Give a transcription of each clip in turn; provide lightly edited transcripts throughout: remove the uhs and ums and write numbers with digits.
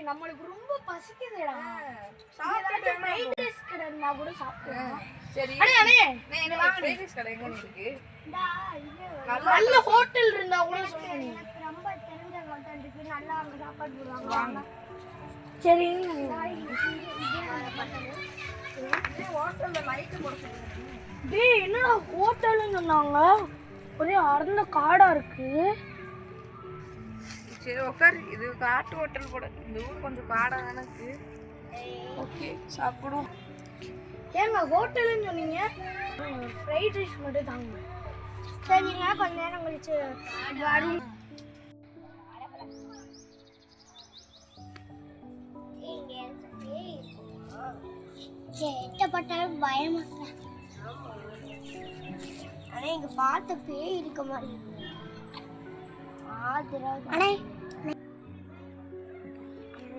நம்மளுக்கு ரொம்ப பசிக்குதுடா. சாப்பிட்டு ஃப்ரைட் ரைஸ் கடை இருந்தா கூட சாப்பிடுவோம். சரி அண்ணே என்ன வாங்க ஃப்ரைட் ரைஸ் கடை எங்க இருக்கு? நல்ல ஹோட்டல் இருந்தா கூட சொல்லுங்க. ரொம்ப தெரிஞ்ச ஹோட்டல் இருக்கு, நல்லா அங்க சாப்பாடு போடுவாங்க. சரி ஹோட்டல்ல லைட் போடுங்க. டேய் என்னடா ஹோட்டல்னு சொன்னாங்க, ஒரே அடர்ந்த காடா இருக்கு. சரி உட்கார், இது காட்டு ஹோட்டல் போட, இந்த ஊர் கொஞ்சம் காடா தானே இருக்கு. ஓகே சாப்பிடுவோம். ஏங்க ஹோட்டல்னு சொன்னீங்க, ஃப்ரைட் ரைஸ் மட்டும் தாங்க. சரிங்க கொஞ்ச நேரம் கழிச்சு வரும். எட்டப்பட்டாலும் பயமா இருக்கு. ஆனா இங்க பார்த்த பேய் இருக்க மாதிரி இருக்கு. அண்ணே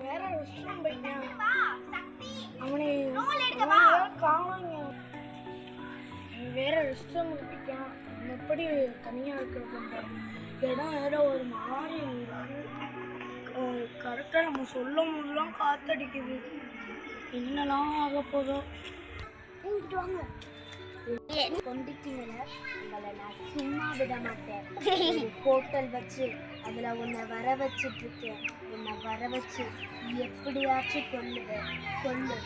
வேற ரெஸ்டாரண்ட் போயிட்டேன். அவனை காணுங்க. வேற ரெஸ்டாரண்ட் போயிட்டேன். எப்படி தனியா இருக்கிறது இடம் வேற ஒரு மாதிரி கரெக்டா நம்ம சொல்லும் போதெல்லாம் காத்தடிக்குது. என்னெல்லாம் ஆக போதோ. வாங்க கொண்டுட்டீங்கள, உங்களை நான் சும்மா விட மாட்டேன். ஹோட்டல் வச்சு அதில் உன்னை வர வச்சுட்டு இருக்கேன். உன்னை வர வச்சு எப்படியாச்சும் கொல்லுவேன். கொல்லு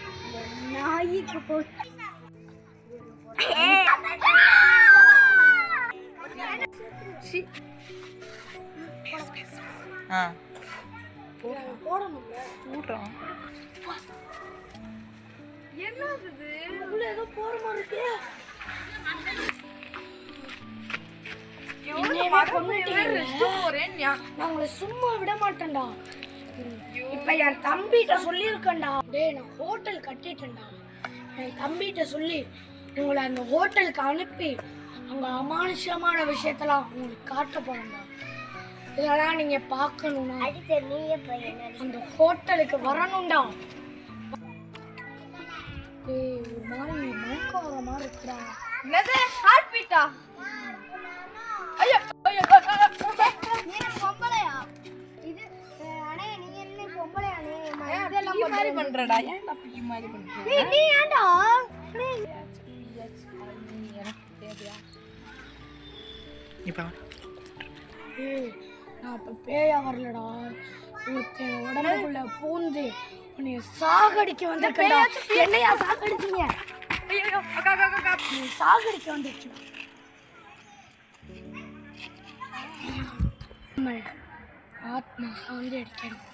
என் நாய்க்கு போட்டு போடணும்ல கூட்டம். என்னது உள்ள ஏதோ போற மாதிரி இருக்கு. நாங்கள சும்மா விட மாட்டேன்டா. இப்ப என் தம்பிகிட்ட சொல்லியிருக்கேன்டா. டேய் நான் ஹோட்டல் கட்டிட்டேன்டா. என் தம்பிகிட்ட சொல்லி உங்களை அந்த ஹோட்டலுக்கு அனுப்பி அங்க அமானுஷமான விஷயத்தெல்லாம் உங்களுக்கு காட்ட போறேன்டா. இதெல்லாம் நீங்க பார்க்கணும்னா அந்த ஹோட்டலுக்கு வரணும்டா. ஒரு மாதிரி மயக்கம் வர மாதிரி இருக்குடா. என்னது ஹார்ட் பீட்டா? ஐயோ ஐயோ நீ பொம்பளையா? இது அண்ணே நீ என்ன பொம்பளையானே? இதெல்லாம் மாதிரி பண்றடா. ஏன்டா பிக்கி மாதிரி பண்ற? நீ ஏன்டா இப்ப நான் இப்ப பேயா வரலடா. உடம்புக்குள்ள பூந்து உன்னை சாகடிக்க வந்திருக்கடா. என்னையா சாகடிச்சீங்க? ஐயோ அக்கா அக்கா அக்கா நீ சாகடிக்க வந்துச்சு. ஆத்மா சாந்தி அடிக்கணும்.